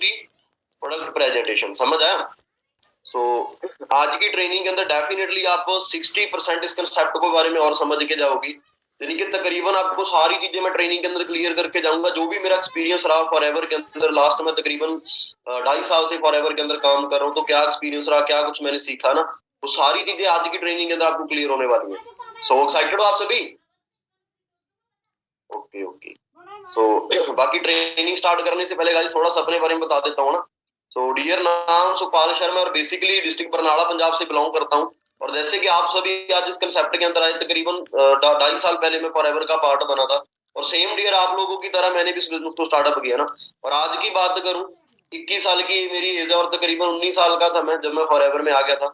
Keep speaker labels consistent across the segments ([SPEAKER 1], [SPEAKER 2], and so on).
[SPEAKER 1] Duty, product presentation. समझ आया? सो आज की ट्रेनिंग के अंदर डेफिनेटली आप 60% इस कंसेप्ट के बारे में और समझ के जाओगी। यानी कि तकरीबन आपको सारी चीजें मैं ट्रेनिंग के अंदर क्लियर करके जाऊंगा। जो भी मेरा एक्सपीरियंस रहा फॉरएवर के अंदर, लास्ट में तकरीबन 2.5 साल से फॉरएवर के अंदर काम कर रहा हूँ, तो क्या एक्सपीरियंस रहा, क्या कुछ मैंने सीखा ना, वो सारी चीजें आज की ट्रेनिंग के अंदर आपको क्लियर होने वाली है। सो एक्साइटेड हो आप सभी? Okay okay. सो बाकी ट्रेनिंग स्टार्ट करने से पहले गाइस थोड़ा सा अपने बारे में बता देता हूँ ना। सो डियर, नाम सुखपाल शर्मा और बेसिकली डिस्ट्रिक्ट बरनाला पंजाब से बिलोंग करता हूँ। और जैसे कि आप सभी आज इस कंसेप्ट के अंदर आए, तकरीबन 2.5 साल पहले मैं फॉरएवर का पार्ट बना था। और सेम डियर आप लोगों की तरह मैंने भी इस बिजनेस को स्टार्टअप किया ना। और आज की बात करूं, 21 साल की मेरी एज है और तकरीबन 19 साल का था मैं जब मैं फॉरएवर में आ गया था।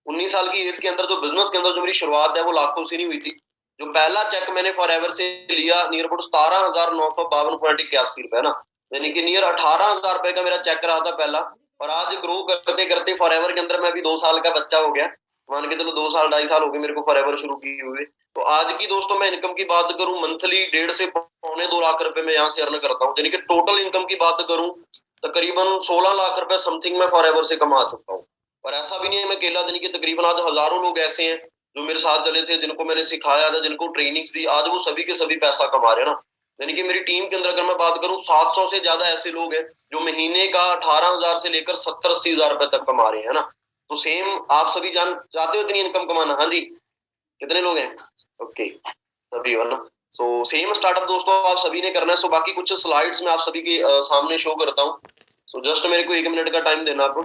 [SPEAKER 1] 19 साल की एज के अंदर जो बिजनेस के अंदर जो मेरी शुरुआत है वो लाखों से नहीं हुई थी। जो पहला चेक मैंने फॉरएवर से लिया नियर अबाउट 17,952.81 रुपए ना, यानी कि नियर 18,000 रुपए का मेरा चेक रहा था पहला। और आज ग्रो करते करते फॉरएवर के अंदर मैं अभी 2 साल का बच्चा हो गया। मान के चलो 2 साल 2.5 साल हो गए मेरे को फॉरएवर शुरू किए हुए। तो आज की दोस्तों मैं इनकम की बात करूं, मंथली 1.5 से 2.25 लाख रुपए मैं यहाँ से अर्न करता हूँ। यानी कि टोटल इनकम की बात करूं, तकरीबन 16 लाख रुपए समथिंग मैं फॉरएवर से कमा चुका हूँ। और ऐसा भी नहीं है मैं अकेला, यानी कि तकरीबन आज हजारों लोग ऐसे हैं जो मेरे साथ चले थे, जिनको मैंने सिखाया था, जिनको ट्रेनिंग्स दी, आज वो सभी के सभी पैसा कमा रहे हैं ना। यानी कि मेरी टीम के अंदर अगर मैं बात करूं, 700 से ज्यादा ऐसे लोग हैं जो महीने का 18,000 से लेकर 70-80 हजार रुपए तक कमा रहे हैं ना। तो सेम आप सभी जान चाहते हो इतनी इनकम कमाना? हाँ जी, कितने लोग हैं? ओके, सभी हो ना। सो सेम स्टार्टअप दोस्तों आप सभी ने करना है। सो बाकी कुछ स्लाइड्स में आप सभी के सामने शो करता हूँ। सो जस्ट मेरे को 1 मिनट का टाइम देना आपको।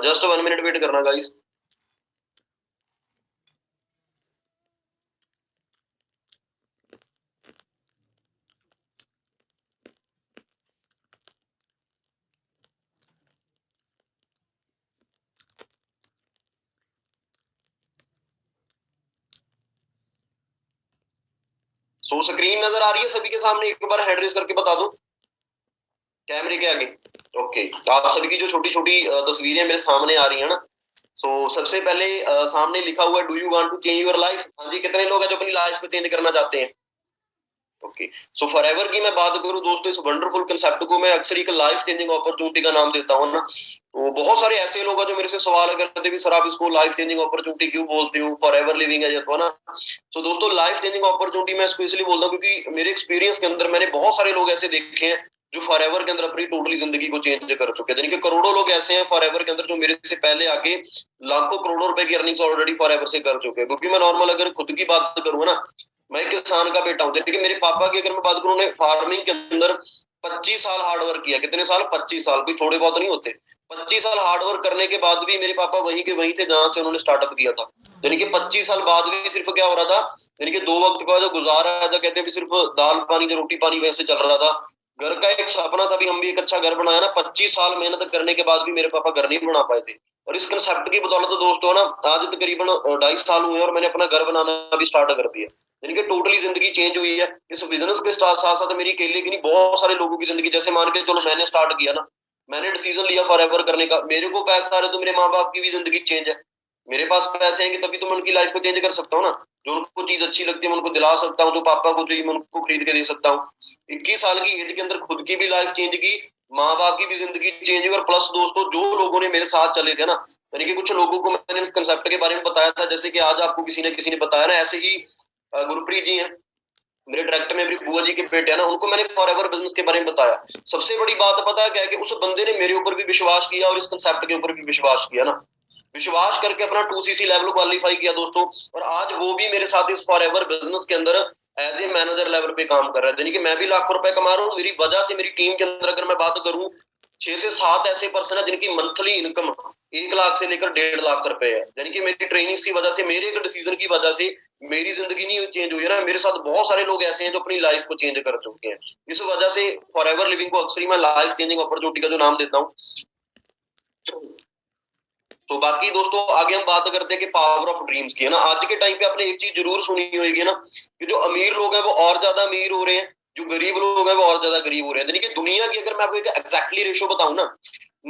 [SPEAKER 1] जस्ट 1 मिनट वेट करना गाइस। सो स्क्रीन नजर आ रही है सभी के सामने? एक बार हैंड रेज करके बता दो कैमरे के आगे। ओके, तो आप सभी की जो छोटी छोटी तस्वीरें मेरे सामने आ रही है ना। सो सबसे पहले सामने लिखा हुआ है, do you want to change your life? हाँ जी, कितने लोग हैं जो अपनी लाइफ को चेंज करना चाहते हैं? ओके। सो फॉरएवर की मैं बात करूं दोस्तों, इस वंडरफुल कंसेप्ट को मैं अक्सर एक लाइफ चेंजिंग अपॉर्चुनिटी का नाम देता हूं ना। तो बहुत सारे ऐसे लोग हैं जो मेरे से सवाल करते भी, सर आप इसको लाइफ चेंजिंग अपॉर्चुनिटी क्यों बोलते हो, फॉरएवर लिविंग है ये तो, है ना। तो दोस्तों लाइफ चेंजिंग अपॉर्चुनिटी मैं इसको इसलिए बोलता हूँ क्योंकि मेरे एक्सपीरियंस के अंदर मैंने बहुत सारे लोग ऐसे देखे हैं जो फॉरएवर के अंदर अपनी टोटली जिंदगी को चेंज कर चुके हैं। यानी कि करोड़ों लोग ऐसे हैं फॉरएवर के अंदर जो मेरे से पहले आके लाखों करोड़ों रुपए की अर्निंग्स ऑलरेडी फॉरएवर से कर चुके हैं। क्योंकि मैं नॉर्मल अगर खुद की बात करूँ ना, मैं किसान का बेटा हूँ। देखिए मेरे पापा की अगर मैं बात करूँ, उन्हें फार्मिंग के अंदर 25 साल हार्डवर्क किया। कितने साल? 25 साल, कोई थोड़े बहुत नहीं होते। 25 साल हार्डवर्क करने के बाद भी मेरे पापा वहीं के वहीं थे जहां से उन्होंने स्टार्टअप किया था। यानी कि 25 साल बाद भी सिर्फ क्या हो रहा था, यानी कि 2 वक्त का जो गुजारा है, जो कहते हैं सिर्फ दाल पानी जो रोटी पानी वैसे चल रहा था। घर का एक सपना था भी, हम भी एक अच्छा घर बनाया ना। 25 साल मेहनत करने के बाद भी मेरे पापा घर नहीं बना पाए थे। और इस कंसेप्ट की बदौलत तो दोस्तों ना आज तकरीबन 2.5 साल हुए और मैंने अपना घर बनाना भी स्टार्ट कर दिया। यानी कि टोटली जिंदगी चेंज हुई है इस बिजनेस के साथ साथ। मेरी अकेले की नहीं, बहुत सारे लोगों की जिंदगी, जैसे मान के चलो मैंने स्टार्ट किया ना, मैंने डिसीजन लिया फॉरएवर करने का, मेरे को पैसा आ रहा है तो मेरे माँ बाप की भी जिंदगी चेंज है। मेरे पास पैसे आएंगे तभी तो मैं उनकी लाइफ को चेंज कर सकता हूँ ना। जो उनको चीज अच्छी लगती है मैं उनको दिला सकता हूँ, जो पापा को चाहिए मैं उनको खरीद के दे सकता हूँ। 21 साल की एज के अंदर खुद की भी लाइफ चेंज की, माँ बाप की भी जिंदगी चेंज हुई। और प्लस दोस्तों जो लोगों ने मेरे साथ चले थे ना, यानी कि कुछ लोगों को मैंने इस कंसेप्ट के बारे में बताया था, जैसे कि आज आपको किसी ने बताया ना, ऐसे ही गुरप्रीत जी हैं मेरे डायरेक्टर में, मेरी बुआ जी के बेटे है ना, उनको मैंने फॉरएवर बिजनेस के बारे में बताया। सबसे बड़ी बात पता है क्या है कि उस बंदे ने मेरे ऊपर भी विश्वास किया और इस कंसेप्ट के ऊपर भी विश्वास किया ना। विश्वास करके अपना 2cc लेवल क्वालिफाई किया दोस्तों। और आज वो भी मेरे साथ इस फॉरएवर बिजनेस के अंदर एज ए मैनेजर लेवल पे काम कर रहा है। यानी कि मैं भी लाखों रुपए कमा रहा हूँ। मेरी वजह से मेरी टीम के अंदर अगर मैं बात करूँ, 6 से 7 ऐसे पर्सन है जिनकी मंथली इनकम 1 लाख से लेकर 1.5 लाख रुपए है। यानी कि मेरी ट्रेनिंग्स की वजह से, मेरे एक डिसीजन की वजह से मेरी जिंदगी नहीं चेंज हुई है ना, मेरे साथ बहुत सारे लोग ऐसे हैं जो अपनी लाइफ को चेंज कर चुके हैं। इस वजह से फॉरएवर लिविंग को अक्सर ही मैं लाइफ चेंजिंग अपॉर्चुनिटी का जो नाम देता हूँ। तो बाकी दोस्तों आगे हम बात करते हैं कि पावर ऑफ ड्रीम्स की, है ना। आज के टाइम पे आपने एक चीज जरूर सुनी होगी ना, कि जो अमीर लोग हैं वो और ज्यादा अमीर हो रहे हैं, जो गरीब लोग हैं वो और ज्यादा गरीब हो रहे हैं। यानी कि दुनिया की अगर मैं आपको एक एग्जैक्टली रेशो बताऊं ना,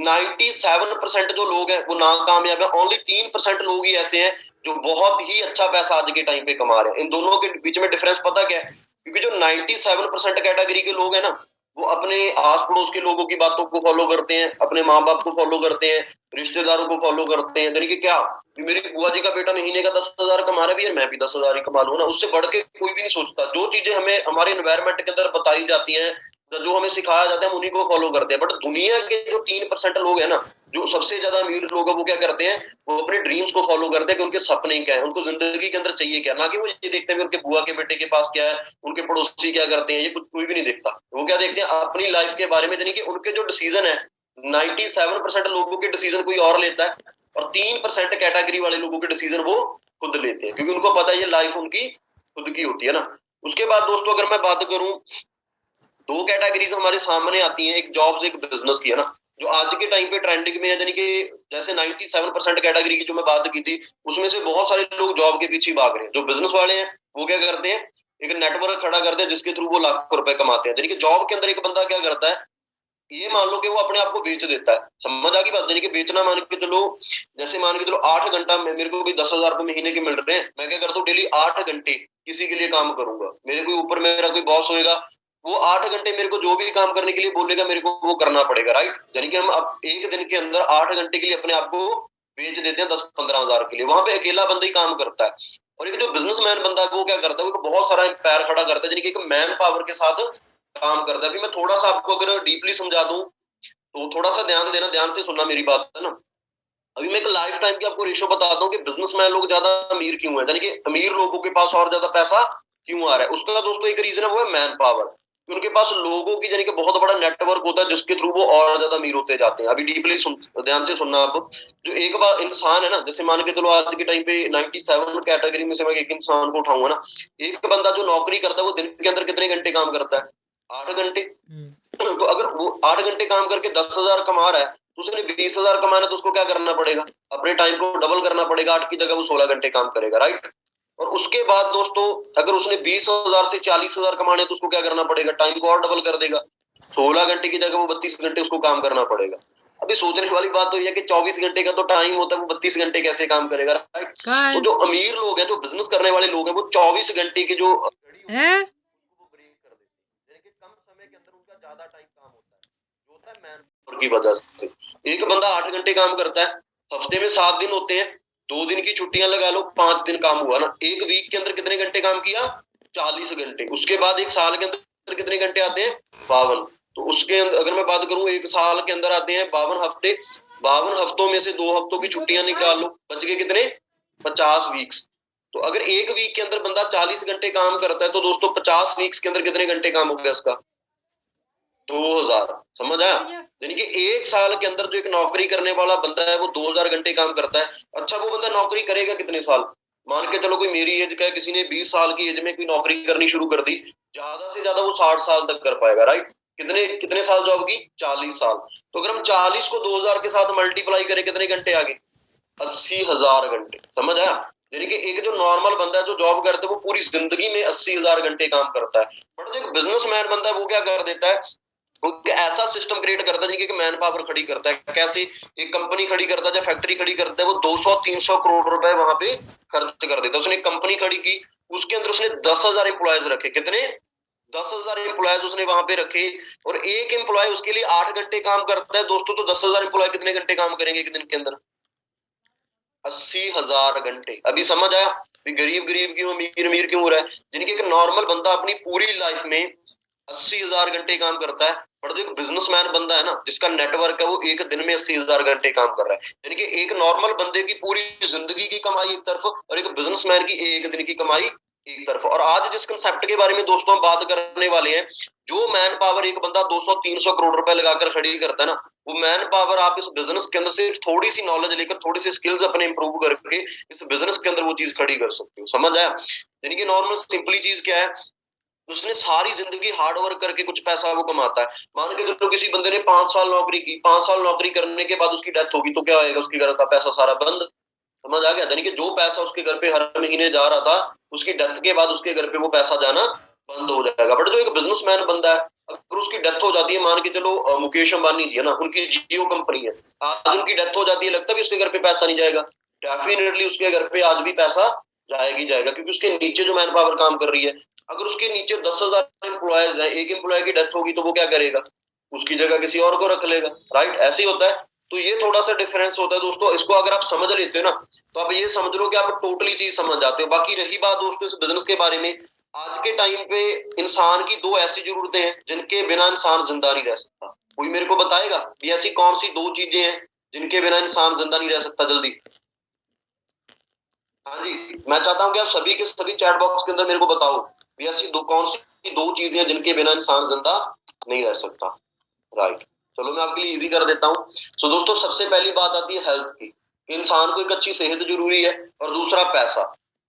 [SPEAKER 1] 97% जो लोग हैं वो नाकामयाब है, ओनली 3% लोग ही ऐसे हैं जो बहुत ही अच्छा पैसा आज के टाइम पे कमा रहे हैं। इन दोनों के बीच में डिफरेंस पता क्या है? क्योंकि जो 97% कैटेगरी के लोग हैं ना, वो अपने आस पड़ोस के लोगों की बातों को फॉलो करते हैं, अपने माँ बाप को फॉलो करते हैं, रिश्तेदारों को फॉलो करते हैं। यानी कि क्या, मेरी बुआ जी का बेटा महीने का 10,000 कमा रहा है, भैया मैं भी 10,000 ही कमा लूँ ना। उससे बढ़ के कोई भी नहीं सोचता। जो चीजें हमें हमारे एनवायरमेंट के अंदर बताई जाती हैं, जो हमें सिखाया जाता है, हम उन्हीं को फॉलो करते हैं। बट दुनिया के जो 3% लोग हैं ना, जो सबसे ज्यादा अमीर लोग हैं, वो क्या करते हैं? वो अपने ड्रीम्स को फॉलो करते हैं कि उनके सपने क्या है, उनको जिंदगी के अंदर चाहिए क्या। ना कि वो ये देखते हैं कि उनके बुआ के बेटे के पास क्या है, उनके पड़ोसी क्या करते हैं, ये कुछ कोई भी नहीं देखता। वो क्या देखते हैं? अपनी लाइफ के बारे में। यानी कि उनके जो डिसीजन है, 97% लोगों के डिसीजन कोई और लेता है, और 3% कैटेगरी वाले लोगों के डिसीजन वो खुद लेते हैं, क्योंकि उनको पता है ये लाइफ उनकी खुद की होती है ना। उसके बाद दोस्तों अगर मैं बात करूं, दो कैटेगरीज हमारे सामने आती हैं, एक जॉब्स एक बिजनेस की, है ना, जो आज के टाइम पे ट्रेंडिंग में है। यानी कि जैसे 97% कैटेगरी की जो मैं बात की थी, उसमें से बहुत सारे लोग जॉब के पीछे भाग रहे हैं। जो बिजनेस वाले हैं वो क्या करते हैं? एक नेटवर्क खड़ा करते हैं जिसके थ्रू वो लाखों रुपए कमाते हैं। यानी कि जॉब के अंदर एक बंदा क्या करता है, ये मान लो कि वो अपने आप को बेच देता है। समझ आ गई बात? यानी कि बेचना मान के चलो, जैसे मान के चलो 8 घंटा मेरे को भी 10,000 रुपए महीने के मिल रहे हैं, मैं क्या करता हूँ, डेली 8 घंटे किसी के लिए काम करूंगा। मेरे कोई ऊपर मेरा कोई बॉस होएगा, वो 8 घंटे मेरे को जो भी काम करने के लिए बोलेगा, मेरे को वो करना पड़ेगा, राइट। यानी कि हम अब एक दिन के अंदर 8 घंटे के लिए अपने आप को बेच देते हैं 10-15 हजार के लिए। वहां पे अकेला बंदा ही काम करता है। और एक जो बिजनेसमैन बंदा है वो क्या करता है? वो बहुत सारा एम्पायर खड़ा करता है, यानी कि एक मैन पावर के साथ काम करता है। अभी मैं थोड़ा सा आपको अगर डीपली समझा दूं, तो थोड़ा सा ध्यान देना, ध्यान से सुनना मेरी बात, है ना। अभी मैं एक लाइफ टाइम की आपको रेशो बताता हूँ कि बिजनेसमैन लोग ज्यादा अमीर क्यों है, यानी कि अमीर लोगों के पास और ज्यादा पैसा क्यों आ रहा है। उसका दोस्तों एक रीजन है, वो है मैन पावर। उनके पास लोगों की यानी कि बहुत बड़ा नेटवर्क होता है, जिसके थ्रू वो और ज्यादा अमीर होते जाते हैं। अभी डीपली ध्यान से सुनना आप। जो एक बार इंसान है ना, जैसे मान के चलो आज के टाइम पे 97 कैटेगरी में से मैं एक इंसान को उठाऊंगा ना, एक बंदा जो नौकरी करता है वो दिन के अंदर कितने घंटे काम करता है? 8 घंटे। तो अगर वो 8 घंटे काम करके 10,000 कमा रहा है, तो उसने 20,000 कमाना, तो उसको क्या करना पड़ेगा? अपने टाइम को डबल करना पड़ेगा। 8 की जगह वो 16 घंटे काम करेगा, राइट। और उसके बाद दोस्तों, अगर उसने 20,000 से 40,000 कमाने, तो उसको क्या करना पड़ेगा? टाइम को और डबल कर देगा। 16 घंटे की जगह वो 32 घंटे उसको काम करना पड़ेगा। अभी सोचने वाली बात तो यह है कि 24 घंटे का तो टाइम होता है, वो 32 घंटे कैसे काम करेगा, राइट। तो जो अमीर लोग हैं, जो बिजनेस करने वाले लोग हैं, वो 24 घंटे की जो घड़ी है वो ब्रेक कर देते हैं। यानी कि कम समय के अंदर उनका ज्यादा टाइम काम होता है, जो होता है मैन पावर की वजह से। एक बंदा 8 घंटे काम करता है, हफ्ते में 7 दिन होते हैं, 2 दिन की छुट्टियां लगा लो, 5 दिन काम हुआ ना। एक वीक के अंदर कितने घंटे काम किया? 40 घंटे। उसके बाद एक साल के अंदर कितने घंटे आते हैं? 52। तो उसके अंदर अगर मैं बात करूं, एक साल के अंदर आते हैं 52 हफ्ते। 52 हफ्तों में से 2 हफ्तों की छुट्टियां निकाल लो, बच गए कितने? 50 वीक्स। तो अगर एक वीक के अंदर बंदा 40 घंटे काम करता है, तो दोस्तों 50 वीक्स के अंदर कितने घंटे काम हो गया उसका? 2,000। समझ आया? यानी कि एक साल के अंदर जो एक नौकरी करने वाला बंदा है, वो 2,000 घंटे काम करता है। अच्छा, वो बंदा नौकरी करेगा कितने साल? मान के चलो कोई मेरी एज का है, किसी ने 20 साल की एज में कोई नौकरी करनी शुरू कर दी, ज्यादा से ज्यादा वो 60 साल तक कर पाएगा, राइट। कितने कितने साल जॉब की? 40 साल। तो अगर हम 40 को 2,000 के साथ मल्टीप्लाई करें, कितने घंटे आ गए? 80,000 घंटे। समझ आया? यानी कि एक जो नॉर्मल बंदा है जो जॉब करता है, वो पूरी जिंदगी में 80,000 घंटे काम करता है। बट जो एक बिजनेसमैन बंदा है, वो क्या कर देता है? वो ऐसा सिस्टम क्रिएट करता है कि मैन पावर खड़ी करता है। कैसे? एक कंपनी खड़ी करता है, जब फैक्ट्री खड़ी करता है, वो 200-300 करोड़ रुपए वहां पे खर्च कर देता है। उसने एक कंपनी खड़ी की, उसके अंदर उसने 10,000 एम्प्लॉयज रखे। कितने? 10,000 एम्प्लॉयज उसने वहां पे रखे। और एक एम्प्लॉय उसके लिए 8 घंटे काम करता है दोस्तों। तो 10,000 एम्प्लॉय कितने घंटे काम करेंगे एक दिन के अंदर? 80,000 घंटे। अभी समझ आया? गरीब गरीब क्यों, अमीर अमीर क्यों हो रहा है? यानी कि एक नॉर्मल बंदा अपनी पूरी लाइफ में 80,000 घंटे काम करता है, पर जो एक बिजनेसमैन बंदा है ना, जिसका नेटवर्क है, वो एक दिन में 80,000 घंटे काम कर रहा है। यानी कि एक नॉर्मल बंदे की पूरी जिंदगी की कमाई एक तरफ, और एक बिजनेसमैन की एक दिन की कमाई एक तरफ। और आज जिस कंसेप्ट के बारे में दोस्तों हम बात करने वाले हैं, जो मैन पावर एक बंदा 200-300 करोड़ रुपए लगाकर खड़ी करता है ना, वो मैन पावर आप इस बिजनेस के अंदर से थोड़ी सी नॉलेज लेकर, थोड़ी सी स्किल्स अपने इंप्रूव करके इस बिजनेस के अंदर वो चीज खड़ी कर सकते हो। समझ आया? यानी कि नॉर्मल सिंपली चीज क्या है, उसने सारी जिंदगी हार्ड वर्क करके कुछ पैसा वो कमाता है। मान के चलो किसी बंदे ने 5 साल नौकरी की, 5 साल नौकरी करने के बाद उसकी डेथ होगी, तो क्या होगा? उसके घर का पैसा सारा बंद। समझ आ गया? यानी कि जो पैसा उसके घर पे हर महीने जा रहा था, उसकी डेथ के बाद उसके घर पे वो पैसा जाना बंद हो जाएगा। बट जो एक बिजनेसमैन बंदा है, अगर उसकी डेथ हो जाती है, मान के चलो मुकेश अंबानी जी है ना, उनकी जियो कंपनी है, आज उनकी डेथ हो जाती है, लगता भी उसके घर पे पैसा नहीं जाएगा? डेफिनेटली उसके घर पे आज भी पैसा जाएगा ही जाएगा, क्योंकि उसके नीचे जो मैन पावर काम कर रही है, अगर उसके नीचे 10,000 एम्प्लॉयज है, एक एम्प्लॉय की डेथ होगी तो वो क्या करेगा, उसकी जगह किसी और को रख लेगा, राइट, ऐसे ही होता है। तो ये थोड़ा सा डिफरेंस होता है दोस्तों, इसको अगर आप समझ लेते हो ना, तो आप ये समझ लो कि आप टोटली चीज समझ जाते हो। बाकी रही बात दोस्तों इस बिजनेस के बारे में, आज के टाइम पे इंसान की दो ऐसी जरूरतें हैं जिनके बिना इंसान जिंदा नहीं रह सकता। कोई मेरे को बताएगा भी ऐसी कौन सी दो चीजें हैं जिनके बिना इंसान जिंदा नहीं रह सकता, जल्दी। हाँ जी, मैं चाहता हूँ कि आप सभी के सभी चैट बॉक्स के अंदर मेरे को बताओ भी ऐसी दो कौन सी दो चीजें हैं जिनके बिना इंसान जिंदा नहीं रह सकता, राइट। चलो मैं आपके लिए इजी कर देता हूँ। सो दोस्तों सबसे पहली बात आती है हेल्थ की, कि इंसान को एक अच्छी सेहत जरूरी है, और दूसरा पैसा,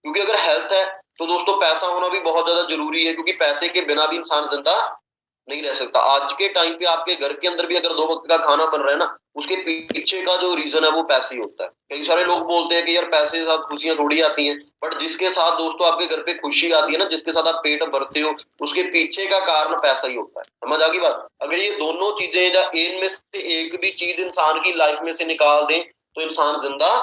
[SPEAKER 1] क्योंकि अगर हेल्थ है तो दोस्तों पैसा होना भी बहुत ज्यादा जरूरी है, क्योंकि पैसे के बिना भी इंसान जिंदा नहीं रह सकता। आज के टाइम पे आपके घर के अंदर भी अगर 2 वक्त का खाना बन रहा है ना, उसके पीछे का जो रीजन है वो पैसे ही होता है। कई सारे लोग बोलते हैं कि यार पैसे के साथ खुशियां थोड़ी आती हैं, बट जिसके साथ दोस्तों आपके घर पे खुशी आती है ना, जिसके साथ आप पेट भरते हो, उसके पीछे का कारण पैसा ही होता है। समझ आ गई बात। अगर ये दोनों चीजें या इनमें से एक भी चीज इंसान की लाइफ में से निकाल दें तो इंसान जिंदा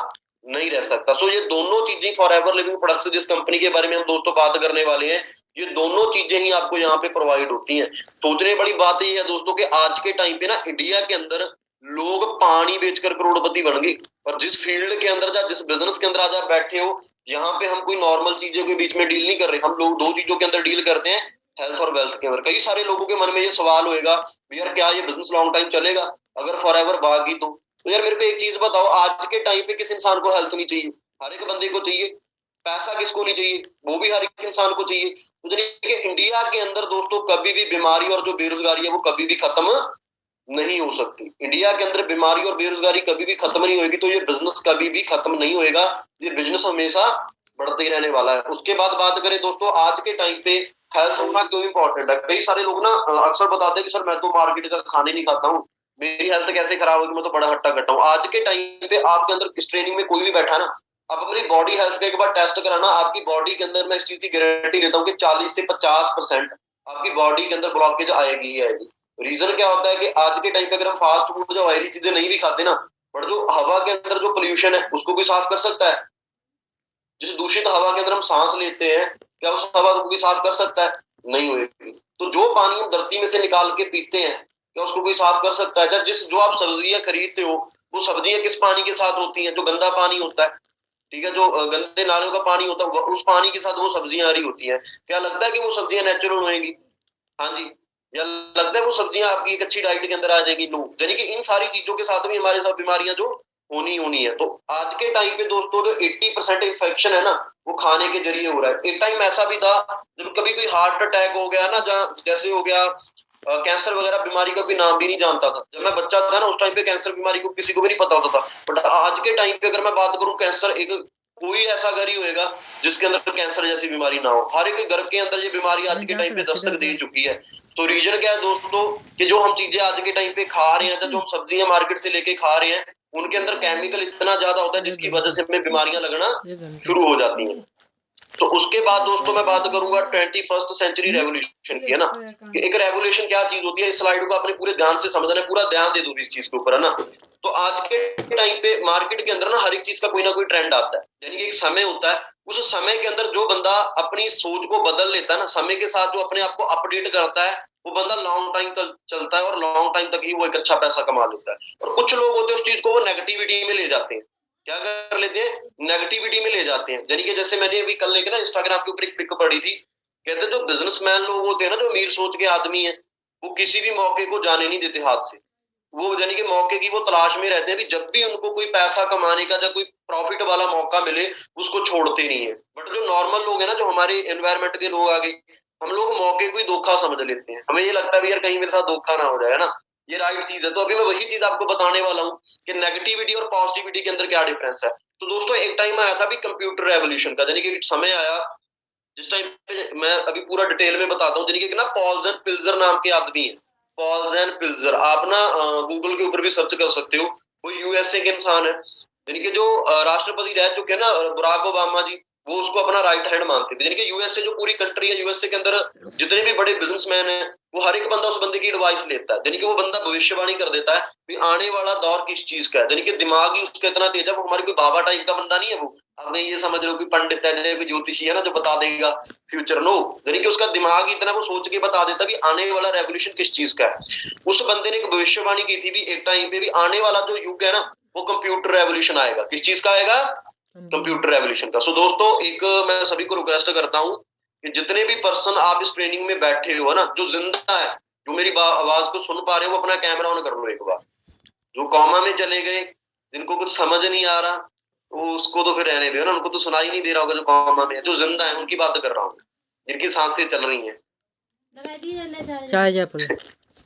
[SPEAKER 1] नहीं रह सकता। सो ये दोनों चीजें फॉर एवर लिविंग प्रोडक्ट्स, जिस कंपनी के बारे में हम दोस्तों बात करने वाले हैं, ये दोनों चीजें ही आपको यहाँ पे प्रोवाइड होती हैं। सोचने बड़ी बात ये है दोस्तों कि आज के टाइम पे ना इंडिया के अंदर लोग पानी बेचकर करोड़पति बन गए, और जिस फील्ड के अंदर या जिस बिजनेस के अंदर आज आप बैठे हो, यहाँ पे हम कोई नॉर्मल चीजों के बीच में डील नहीं कर रहे, हम लोग दो चीजों के अंदर डील करते हैं, हेल्थ और वेल्थ के अंदर। कई सारे लोगों के मन में ये सवाल होएगा यार क्या ये बिजनेस लॉन्ग टाइम चलेगा, अगर फॉर एवर भागी तो यार मेरे को एक चीज बताओ, आज के टाइम पे किस इंसान को हेल्थ नहीं चाहिए, हर एक बंदे को चाहिए। पैसा किसको नहीं चाहिए, वो भी हर एक इंसान को चाहिए। तो कि इंडिया के अंदर दोस्तों कभी भी बीमारी और जो बेरोजगारी है वो कभी भी खत्म नहीं हो सकती। इंडिया के अंदर बीमारी और बेरोजगारी कभी भी खत्म नहीं होगी, तो ये बिजनेस कभी भी खत्म नहीं होएगा, ये बिजनेस हमेशा बढ़ते ही रहने वाला है। उसके बाद बात करें दोस्तों आज के टाइम पे हेल्थ होना क्यों इंपॉर्टेंट है। कई सारे लोग ना अक्सर बताते हैं कि सर मैं तो मार्केट का खाने नहीं खाता हूँ, मेरी हेल्थ कैसे खराब होगी, मैं तो बड़ा हट्टा कट्टा हूँ। आज के टाइम पे आपके अंदर इस ट्रेनिंग में कोई भी बैठा ना, आप अपनी बॉडी हेल्थ का एक बार टेस्ट कराना, आपकी बॉडी के अंदर मैं इस चीज की गारंटी देता हूँ कि 40 से 50% आपकी बॉडी के अंदर ब्लॉकेज आएगी ही आएगी। रीजन क्या होता है कि आज के टाइम पे अगर हम फास्ट फूड जो ऑयली चीजें नहीं भी खाते ना, बट जो हवा के अंदर जो पोल्यूशन है उसको भी साफ कर सकता है। जैसे दूषित हवा के अंदर हम सांस लेते हैं, क्या उस हवा को कोई साफ कर सकता है, नहीं होगी। तो जो पानी हम धरती में से निकाल के पीते हैं, क्या उसको कोई साफ कर सकता है। जिस जो आप सब्जियां खरीदते हो, वो सब्जियां किस पानी के साथ होती हैं, जो गंदा पानी होता है, ठीक है, जो गंदे नालों का पानी होता है, उस पानी के साथ वो सब्जियां आ रही होती हैं। क्या लगता है कि वो सब्जियां नेचुरल होंगी? हाँ जी। या लगता है वो सब्जियां आपकी एक अच्छी डाइट के अंदर आ जाएगी? नो। यानी कि इन सारी चीजों के साथ भी हमारे साथ बीमारियां जो होनी होनी है। तो आज के टाइम पे दोस्तों जो 80% इन्फेक्शन है ना, वो खाने के जरिए हो रहा है। एक टाइम ऐसा भी था जब कभी कोई हार्ट अटैक हो गया ना, जहाँ जैसे हो गया कैंसर वगैरह बीमारी का कोई नाम भी नहीं जानता था। जब मैं बच्चा था ना, उस टाइम पे कैंसर बीमारी को किसी को भी नहीं पता होता था। बट आज के टाइम पे अगर मैं बात करूं, कैंसर एक कोई ऐसा घर ही होएगा जिसके अंदर कैंसर जैसी बीमारी ना हो। हर एक घर के अंदर ये बीमारी आज के टाइम पे दस्तक दे चुकी है। तो रीजन क्या है दोस्तों, कि जो हम चीजें आज के टाइम पे खा रहे हैं, जो हम सब्जियां मार्केट से लेके खा रहे हैं, उनके अंदर केमिकल इतना ज्यादा होता है जिसकी वजह से हमें बीमारियां लगना शुरू हो जाती हैं। तो उसके बाद दोस्तों मैं बात करूंगा 21st सेंचुरी रेवोल्यूशन की, है ना, कि एक रेवोल्यूशन क्या चीज होती है। इस स्लाइड को अपने पूरे ध्यान से समझना है, पूरा ध्यान दे दो इस चीज के ऊपर, है ना। तो आज के टाइम पे मार्केट के अंदर ना हर एक चीज का कोई ना कोई ट्रेंड आता है, यानी कि एक समय होता है। उस समय के अंदर जो बंदा अपनी सोच को बदल लेता है ना, समय के साथ जो अपने आप को अपडेट करता है, वो बंदा लॉन्ग टाइम तक चलता है, और लॉन्ग टाइम तक ही वो एक अच्छा पैसा कमा लेता है। और कुछ लोग होते हैं उस चीज को वो नेगेटिविटी में ले जाते हैं। क्या कर लेते हैं, नेगेटिविटी में ले जाते हैं। यानी कि जैसे मैंने अभी कल लेके ना इंस्टाग्राम के ऊपर एक पिक पड़ी थी, कहते हैं जो बिजनेसमैन लोग होते हैं ना, जो अमीर सोच के आदमी है, वो किसी भी मौके को जाने नहीं देते हाथ से। वो यानी कि मौके की वो तलाश में रहते हैं, भी जब भी उनको कोई पैसा कमाने का या कोई प्रॉफिट वाला मौका मिले उसको छोड़ते नहीं है। बट जो नॉर्मल लोग है ना, जो हमारे एनवायरमेंट के लोग आगे, हम लोग मौके को ही धोखा समझ लेते हैं। हमें ये लगता है यार कहीं मेरे साथ धोखा ना हो जाए, ना। ये राइट चीज है। तो अभी मैं वही चीज आपको बताने वाला हूँ कि नेगेटिविटी और पॉजिटिविटी के अंदर क्या डिफरेंस है। तो दोस्तों एक टाइम आया था भी कंप्यूटर रेवोल्यूशन का, यानी कि समय आया जिस टाइम पे, मैं अभी पूरा डिटेल में बताता हूँ। यानी कि ना पॉल्स एंड पिल्जर नाम के आदमी है, पॉल्स एंड पिल्जर, आप ना गूगल के ऊपर भी सर्च कर सकते हो। वो यूएसए के इंसान है, यानी कि जो राष्ट्रपति रह चुके हैं ना, बराक ओबामा जी, वो उसको अपना राइट हैंड मानते थे। यानी कि यूएसए जो पूरी कंट्री है, यूएसए के अंदर जितने भी बड़े बिजनेसमैन हैं, वो हर एक बंदा उस बंदे की एडवाइस लेता है। यानी कि वो बंदा भविष्यवाणी कर देता है कि आने वाला दौर किस चीज का है। यानी कि दिमाग ही उसका इतना तेज है, वो हमारे कोई बाबा टाइप का बंदा नहीं है। वो आपने ये समझ लो कि पंडित है, कोई ज्योतिषी है ना जो बता देगा फ्यूचर, नो। यानी कि उसका दिमाग ही इतना, वो सोच के बता देता भी आने वाला रेवोल्यूशन किस चीज का है। उस बंदे ने एक भविष्यवाणी की थी भी एक टाइम पे भी, आने वाला जो युग है ना वो कंप्यूटर रेवोल्यूशन आएगा। किस चीज का आएगा? कंप्यूटर रेवोल्यूशन का। सो दोस्तों, एक मैं सभी को रिक्वेस्ट करता हूँ कि जितने भी पर्सन आप इस ट्रेनिंग में बैठे हो ना, जो जिंदा है, जो मेरी आवाज को सुन पा रहे हो, वो अपना कैमरा ऑन कर लो एक बार। जो कॉमा में चले गए, जिनको कुछ समझ नहीं आ रहा, तो उसको तो फिर रहने दो ना, उनको तो सुनाई नहीं दे रहा होगा जो कॉमा में है। जो जिंदा है उनकी बात कर रहा हूँ, जिनकी सांसें चल रही हैं।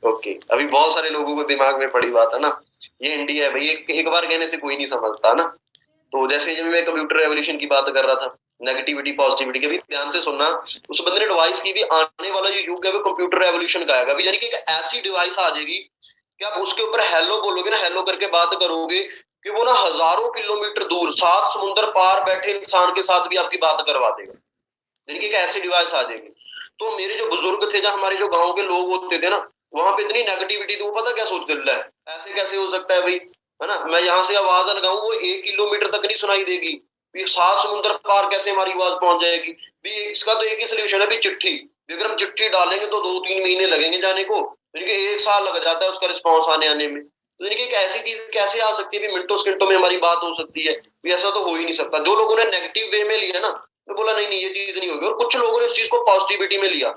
[SPEAKER 1] ओके, अभी बहुत सारे लोगों को दिमाग में पड़ी बात है ना, ये इंडिया है भाई, एक बार कहने से कोई नहीं समझता ना। तो जैसे जब मैं कंप्यूटर रेवोल्यूशन की बात कर रहा था, नेगेटिविटी पॉजिटिविटी के, भी ध्यान से सुनना। उस बंदे ने एडवाइस की भी आने वाला जो युग है वो कंप्यूटर रेवोल्यूशन का आएगा। अभी यानी कि एक ऐसी डिवाइस आ जाएगी कि आप उसके ऊपर हेलो बोलोगे ना, हेलो करके बात करोगे, कि वो ना हजारों किलोमीटर दूर 7 समुंदर पार बैठे इंसान के साथ भी आपकी बात करवा देगा। यानी कि एक ऐसी डिवाइस आ जाएगी। तो मेरे जो बुजुर्ग थे, जहाँ हमारे जो गाँव के लोग होते थे ना, वहां पे इतनी नेगेटिविटी थी, वो पता क्या सोचते थे, ऐसे कैसे हो सकता है भाई, है ना, मैं यहाँ से आवाज लगाऊं वो 1 किलोमीटर तक नहीं सुनाई देगी, 7 समुंदर पार कैसे हमारी आवाज पहुंच जाएगी। भी इसका तो एक ही सोल्यूशन है, भी चिट्ठी। अगर हम चिट्ठी डालेंगे तो 2-3 महीने लगेंगे जाने को, यानी कि 1 साल लग जाता है उसका रिस्पॉन्स आने में। तो यानी कि एक ऐसी चीज कैसे आ सकती है, मिनटों सेकंडों में हमारी बात हो सकती है, भी ऐसा तो हो ही नहीं सकता। जो लोगों ने नेगेटिव वे में लिया ना, तो बोला नहीं नहीं ये चीज नहीं होगी, और कुछ लोगों ने इस चीज को पॉजिटिविटी में लिया,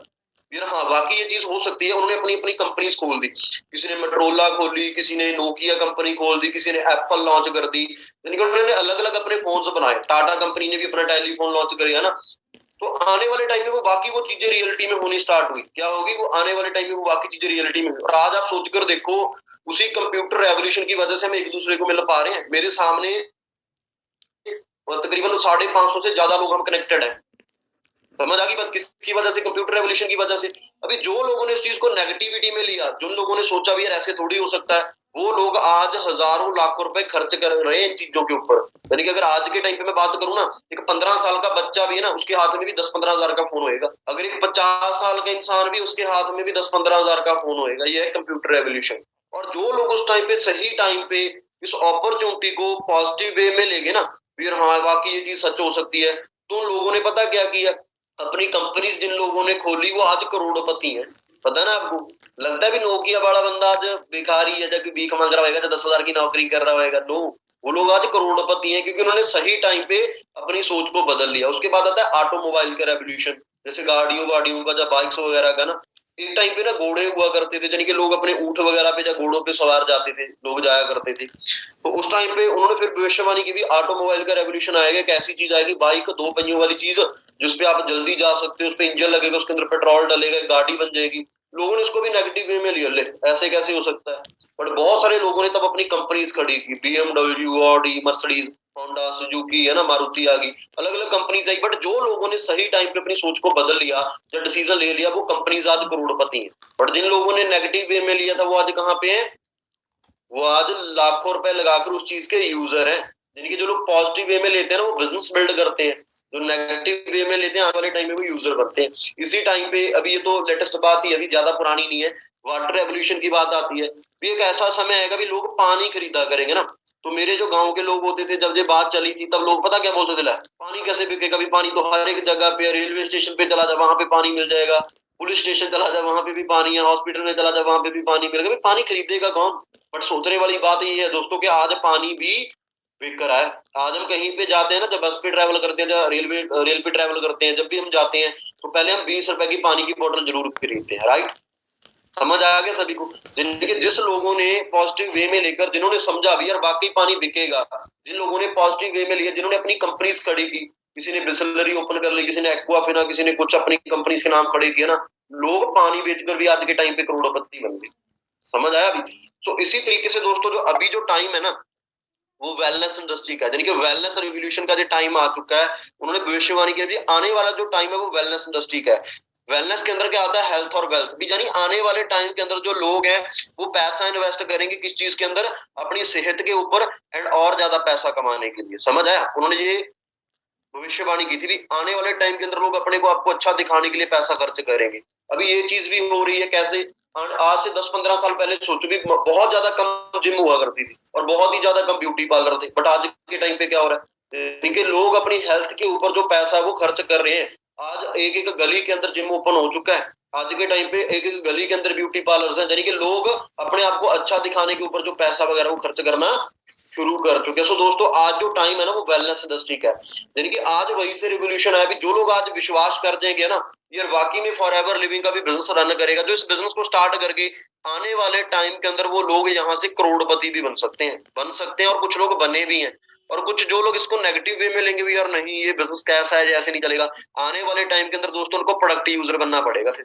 [SPEAKER 1] फिर हाँ वाकई ये चीज हो सकती है। उन्होंने अपनी अपनी कंपनीज खोल दी, किसी ने मोटरोला खोली, किसी ने नोकिया कंपनी खोल दी, किसी ने एप्पल लॉन्च कर दी। यानी कि उन्होंने अलग अलग अपने फोन बनाए। टाटा कंपनी ने भी अपना टेलीफोन लॉन्च किया ना। तो आने वाले टाइम में वो बाकी वो चीजें रियलिटी में होनी स्टार्ट हुई, क्या होगी, वो आने वाले टाइम में वो बाकी चीजें रियलिटी में। और आज आप सोचकर देखो, उसी कंप्यूटर रेवोल्यूशन की वजह से हम एक दूसरे को मिल पा रहे हैं। मेरे सामने तकरीबन 550 से ज्यादा लोग हम कनेक्टेड हैं। समझ आ गई बात? किसकी वजह से? कंप्यूटर रेवोल्यूशन की वजह से। अभी जो लोगों ने इस चीज को नेगेटिविटी में लिया, जिन लोगों ने सोचा भी यार ऐसे थोड़ी हो सकता है, वो लोग आज हजारों लाखों रुपए खर्च कर रहे हैं इन चीजों के ऊपर। यानी कि अगर आज के टाइम पे मैं बात करूं ना, एक 15 साल का बच्चा भी है ना, उसके हाथ में भी 10-15 हजार का फोन होएगा। अगर एक 50 साल का इंसान भी, उसके हाथ में भी 10-15 हजार का फोन होएगा। ये है कंप्यूटर रेवोल्यूशन। और जो लोग उस टाइम पे सही टाइम पे इस अपॉर्चुनिटी को पॉजिटिव वे में लेंगे ना, फिर हाँ वाकई ये चीज सच हो सकती है। तो उन लोगों ने पता क्या किया, अपनी कंपनीज जिन लोगों ने खोली वो आज करोड़पति हैं। पता ना आपको? लगता है भी नोकिया वाला बंदा आज भिखारी है, जबकि भीख मांग रहा होगा, 10,000 की नौकरी कर रहा होगा। नो, वो लोग आज करोड़पति हैं, क्योंकि उन्होंने सही टाइम पे अपनी सोच को बदल लिया। उसके बाद आता है ऑटोमोबाइल का रेवोल्यूशन, जैसे गाड़ियों वाड़ियों का, जब बाइक्स वगैरह का ना, एक टाइम पे ना घोड़े हुआ करते थे, यानी कि लोग अपने ऊंट वगैरह पे या घोड़ों पे सवार जाते थे, लोग जाया करते थे। तो उस टाइम पे उन्होंने फिर भविष्यवाणी की भी, ऑटोमोबाइल का रेवोल्यूशन आएगा। एक ऐसी चीज आएगी, बाइक 2 पहियों वाली चीज, जिसपे आप जल्दी जा सकते हो, उस पे इंजन लगेगा, उसके अंदर पेट्रोल डलेगा, गाड़ी बन जाएगी। लोगों ने इसको भी नेगेटिव वे में लिया, ले ऐसे कैसे हो सकता है। बट बहुत सारे लोगों ने तब अपनी कंपनीज खड़ी की, BMW, Audi, Mercedes, Honda, Suzuki, है ना, मारुति आ गई, अलग अलग कंपनीज आई। बट जो लोगों ने सही टाइम पे अपनी सोच को बदल लिया, जो डिसीजन ले लिया, वो कंपनीज आज करोड़पति है। बट जिन लोगों ने नेगेटिव वे में लिया था, वो आज कहाँ पे है? वो आज लाखों रुपए लगाकर उस चीज के यूजर हैं। यानी कि जो लोग पॉजिटिव वे में लेते हैं ना, वो बिजनेस बिल्ड करते हैं। जो नेगेटिव वे में लेते हैं, आने वाले टाइम में वो यूजर बनते हैं। इसी टाइम पे, अभी ये तो लेटेस्ट बात ही, अभी ज्यादा पुरानी नहीं है, वाटर रेवोल्यूशन की बात आती है। भी एक ऐसा समय आएगा भी लोग पानी खरीदा करेंगे ना। तो मेरे जो गांव के लोग होते थे, जब ये बात चली थी, तब लोग पता क्या बोलते थे, पानी कैसे बिकेगा? भी पानी तो हर एक जगह पे, रेलवे स्टेशन पे चला जाए वहां पे पानी मिल जाएगा, पुलिस स्टेशन चला जाए वहां पे भी पानी है, हॉस्पिटल में चला जाए वहां पे भी पानी मिलेगा। पानी खरीदेगा कौन? बट सोचने वाली बात ये है दोस्तों कि आज पानी भी बिक रहा है। आज हम कहीं पे जाते हैं ना, जब बस पे ट्रैवल करते हैं, जब रेल पे ट्रैवल करते हैं, जब भी हम जाते हैं, तो पहले हम 20 रुपए की पानी की बोतल जरूर खरीदते हैं, राइट? समझ आ गया सभी को? जिस लोगों ने पॉजिटिव वे में लेकर, जिन्होंने समझा भी यार वाकई पानी बिकेगा, जिन लोगों ने पॉजिटिव वे में लिया, जिन्होंने अपनी कंपनीज खड़ी की, किसी ने बिस्लरी ओपन कर ली, किसी ने एक्वाफिना, किसी ने कुछ अपनी कंपनीज के नाम खड़े किए ना, लोग पानी बेचकर भी आज के टाइम पे करोड़पति बन गए। समझ आया अभी? तो इसी तरीके से दोस्तों, जो अभी जो टाइम है ना, वो वेलनेस इंडस्ट्री का है। यानी कि वेलनेस रिवोल्यूशन का जो टाइम आ चुका है, उन्होंने भविष्यवाणी की, आने वाला जो टाइम है वो वेलनेस इंडस्ट्री का है। वेलनेस के अंदर क्या आता है? हेल्थ और वेल्थ भी। यानी आने वाले टाइम के अंदर जो लोग हैं, वो पैसा इन्वेस्ट करेंगे किस चीज के अंदर? अपनी सेहत के ऊपर, एंड और ज्यादा पैसा कमाने के लिए। समझ आया? उन्होंने ये भविष्यवाणी की थी भी, आने वाले टाइम के अंदर लोग अपने को आपको अच्छा दिखाने के लिए पैसा खर्च करेंगे। अभी ये चीज भी हो रही है। कैसे? आज से 10-15 साल पहले सोचो भी बहुत ज्यादा कम जिम हुआ करती थी और बहुत ही ज्यादा कम ब्यूटी पार्लर थे, बट आज के टाइम पे क्या हो रहा है, यानी कि लोग अपनी हेल्थ के ऊपर जो पैसा है वो खर्च कर रहे हैं। आज एक एक गली के अंदर जिम ओपन हो चुका है। आज के टाइम पे एक एक गली के अंदर ब्यूटी पार्लर है, यानी कि लोग अपने आप को अच्छा दिखाने के ऊपर जो पैसा वगैरह वो खर्च करना शुरू कर चुके हैं। सो दोस्तों, आज जो टाइम है ना वो वेलनेस इंडस्ट्री का है, यानी कि आज वही से रिवोल्यूशन है। जो लोग आज विश्वास कर देंगे ना यार वाकई में फॉरएवर लिविंग का भी बिजनेस रन करेगा, जो इस बिजनेस को स्टार्ट करके आने वाले टाइम के अंदर वो लोग यहाँ से करोड़पति भी बन सकते हैं और कुछ लोग बने भी हैं। और कुछ जो लोग इसको नेगेटिव वे में लेंगे भी, यार नहीं ये बिजनेस कैसा है, जैसे नहीं चलेगा, आने वाले टाइम के अंदर दोस्तों उनको प्रोडक्टिव यूजर बनना पड़ेगा। फिर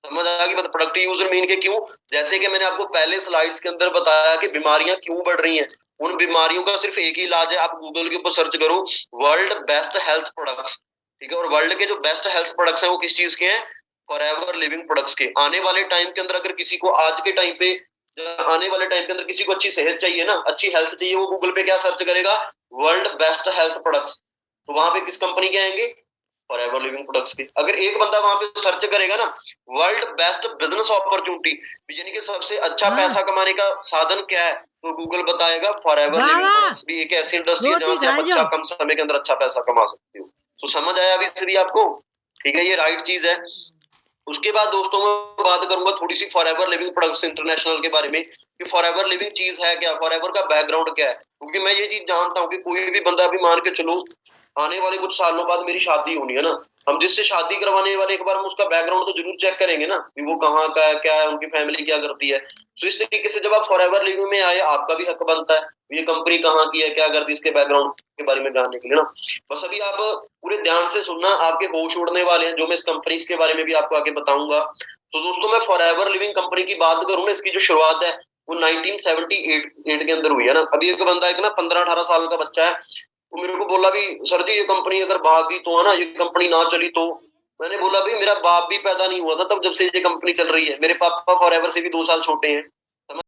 [SPEAKER 1] समझ आ गई बात? प्रोडक्टिव यूजर मीन के क्यों, जैसे कि मैंने आपको पहले स्लाइड्स के अंदर बताया कि बीमारियां क्यों बढ़ रही हैं। उन बीमारियों का सिर्फ एक ही इलाज है, आप गूगल के ऊपर सर्च करो वर्ल्ड बेस्ट हेल्थ प्रोडक्ट्स, ठीक है। और वर्ल्ड के जो बेस्ट हेल्थ प्रोडक्ट्स हैं वो किस चीज के हैं? फॉरएवर लिविंग प्रोडक्ट्स के। आने वाले टाइम के अंदर अगर किसी को आज के टाइम पे आने वाले टाइम के अंदर किसी को अच्छी सेहत चाहिए ना, अच्छी हेल्थ चाहिए, वो गूगल पे क्या सर्च करेगा? World best health products. तो वहां पे किस कंपनी के आएंगे? फॉरएवर लिविंग प्रोडक्ट्स के। अगर एक बंदा वहां पे सर्च करेगा ना वर्ल्ड बेस्ट बिजनेस अपॉर्चुनिटी, यानी कि सबसे अच्छा पैसा कमाने का साधन क्या है, तो गूगल बताएगा फॉरएवर लिविंग प्रोडक्ट्स भी एक ऐसी इंडस्ट्री है जहां से आप अच्छा कम समय के अंदर अच्छा पैसा कमा सकते हो। तो समझ आया अभी से भी आपको? ठीक है, ये राइट चीज है। उसके बाद दोस्तों मैं बात करूंगा थोड़ी सी फॉरएवर लिविंग प्रोडक्ट्स इंटरनेशनल के बारे में कि फॉरएवर लिविंग चीज है क्या, फॉरएवर का बैकग्राउंड क्या है। क्योंकि मैं ये चीज जानता हूँ कि कोई भी बंदा अभी मान के चलो आने वाले कुछ सालों बाद मेरी शादी होनी है ना, हम जिससे शादी करवाने वाले एक बार हम उसका बैकग्राउंड तो जरूर चेक करेंगे ना कि वो कहाँ का है, क्या है, उनकी फैमिली क्या करती है। तो इस तरीके से जब आप फॉरएवर लिविंग में आए आपका भी हक बनता है ये कंपनी कहाँ की है, क्या करती है, इसके बैकग्राउंड के बारे में जानने के लिए ना। बस अभी आप पूरे ध्यान से सुनना, आपके होश उड़ने वाले हैं जो मैं इस कंपनी के बारे में भी आपको आगे बताऊंगा। तो दोस्तों मैं फॉरएवर लिविंग कंपनी की बात करूं ना, इसकी जो शुरुआत है वो 1978 के अंदर हुई है ना। अभी एक बंदा एक ना 15-18 साल का बच्चा है, वो मेरे को बोला भी सर जी ये कंपनी अगर भागी तो है ना, ये कंपनी ना चली तो। मैंने बोला भाई मेरा बाप भी पैदा नहीं हुआ था तब जब से ये कंपनी चल रही है, मेरे पापा फॉरएवर से भी 2 साल छोटे हैं।